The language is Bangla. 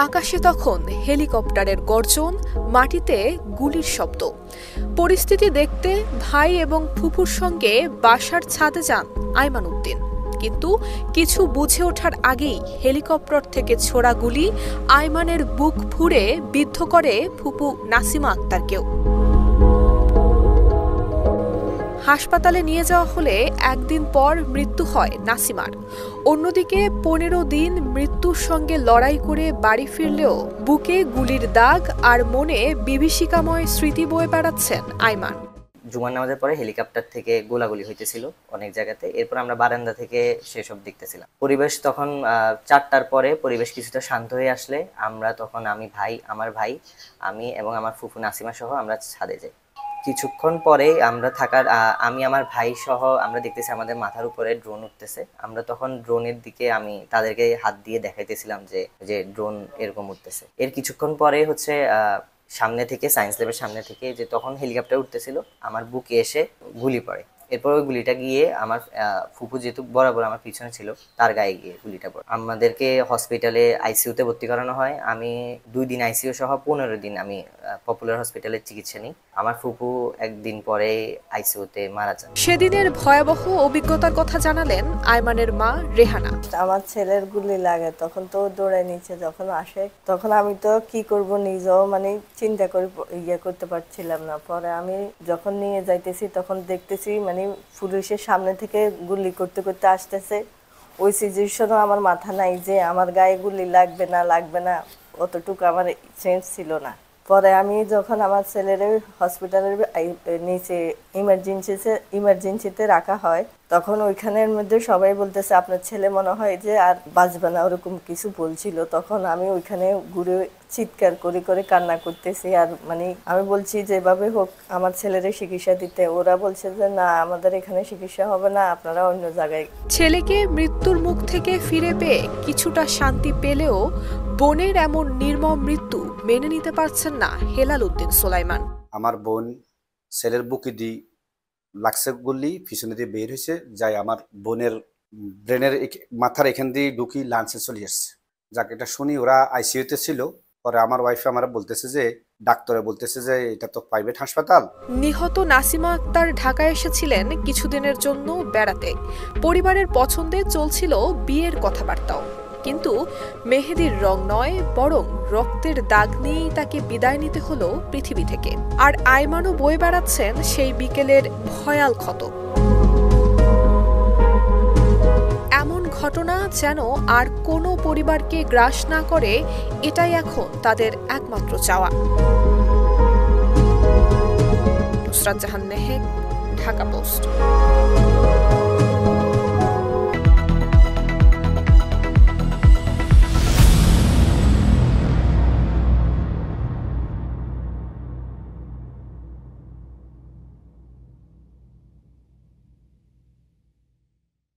আকাশে তখন হেলিকপ্টারের গর্জন, মাটিতে গুলির শব্দ। পরিস্থিতি দেখতে ভাই এবং ফুফুর সঙ্গে বাসার ছাদে যান আইমান উদ্দিন। কিন্তু কিছু বুঝে ওঠার আগেই হেলিকপ্টার থেকে ছোড়া গুলি আইমানের বুক ফুঁড়ে বিদ্ধ করে ফুপু নাসিমা আক্তারকেও। হাসপাতালে নিয়ে যাওয়া হলে একদিন পর মৃত্যু হয় নাসিমার। অন্যদিকে 15 দিন মৃত্যুর সঙ্গে লড়াই করে বাড়ি ফিরলেও বুকে গুলির দাগ আর মনে বিভীষিকাময় স্মৃতি বয়ে বেড়াচ্ছেন আইমান। জুমার নামাজের পরে হেলিকপ্টার থেকে গোলাগুলি হইতেছিল অনেক জায়গাতে। এরপর আমরা বারান্দা থেকে সেসব দেখতেছিলাম। পরিবেশ তখন 4টার পরে পরিবেশ কিছুটা শান্ত হয়ে আসলে আমরা তখন আমার ভাই আমি এবং আমার ফুফু নাসিমা সহ আমরা ছাদে যাই। কিছুক্ষণ পরে আমরা আমি আমার ভাই সহ আমরা দেখতেছি আমাদের মাথার উপরে ড্রোন উঠতেছে। আমরা তখন ড্রোনের দিকে আমি তাদেরকে হাত দিয়ে দেখাইতেছিলাম যে ড্রোন এরকম উঠতেছে। এর কিছুক্ষণ পরে হচ্ছে সামনে থেকে সায়েন্স ল্যাবের সামনে থেকে যে তখন হেলিকপ্টার উঠতেছিল, আমার বুকে এসে গুলি পড়ে। এরপর ওই গুলিটা গিয়ে আমার ফুফু যেহেতু বরাবর আমার পিছনে ছিল, তার গায়ে গিয়ে গুলিটা পড়ে। আমাদেরকে হসপিটালে আইসিইউতে ভর্তি করানো হয়। আমি 2 দিন আইসিইউ সহ 15 দিন আমি পপুলার হসপিটালে চিকিৎসা নিই। আমার ফুফু একদিন পরে আইসিইউতে মারা যান। সেদিনের ভয়াবহ অভিজ্ঞতার কথা জানালেন আইমানের মা রেহানা। আমার ছেলের গুলি লাগে, তখন তো দৌড়ে নিচে যখন আসে, তখন আমি তো কি করব নিজেও চিন্তা করে করতে পারছিলাম না। পরে আমি যখন নিয়ে যাইতেছি তখন দেখতেছি পুলিশের সামনে থেকে গুলি করতে করতে আসতেছে। ওই সিচুয়েশনও আমার মাথা নাই যে আমার গায়ে গুলি লাগবে না, অতটুকু আমার সেন্স ছিল না। পরে আমি যখন আমার ছেলের হসপিটালের নিচে ইমার্জেন্সিতে রাখা হয়, তখন ওইখানের মধ্যে সবাই বলতেছে আপনার ছেলে মনে হয় যে আর বাঁচবে না, ওরকম কিছু বলছিল। তখন আমি ওইখানে ঘুরে চিৎকার করে কান্না করতেছি। আর আমি বলছি যেভাবে হোক আমার ছেলের চিকিৎসা দিতে। ওরা বলছে যে না, আমাদের এখানে চিকিৎসা হবে না, আপনারা অন্য জায়গায়। ছেলেকে মৃত্যুর মুখ থেকে ফিরে পেয়ে কিছুটা শান্তি পেলেও বোনের এমন নির্মম মৃত্যু মেনে নিতে পারছেন না হেলাল উদ্দিন সুলাইমান। আমার বোন ছেলের বুকে দিয়ে লাগছে গুলি, পিছনে দিয়ে বের হয়েছে, যাই আমার বোনের ব্রেনের মাথার এখান দিয়ে ঢুকি লাঞ্চে চলে আসছে। যাকে এটা শুনি ওরা আইসিইউতে ছিল। পরে আমার ওয়াইফ আমার বলতেছে যে ডাক্তারে বলতেছে যে এটা তো প্রাইভেট হাসপাতাল। নিহত নাসিমা আক্তার ঢাকায় এসেছিলেন কিছুদিনের জন্য বেড়াতে। পরিবারের পছন্দে চলছিল বিয়ের কথাবার্তাও, কিন্তু মেহেদির রং নয় বরং রক্তের দাগ নিয়েই তাকে বিদায় নিতে হলো পৃথিবী থেকে। আর আইমানও বয়ে বেড়াচ্ছেন সেই বিকেলের ভয়াল ক্ষত। এমন ঘটনা যেন আর কোনো পরিবারকে গ্রাস না করে, এটাই এখন তাদের একমাত্র চাওয়া। নুসরাত জাহান মেহেক, ঢাকা পোস্ট।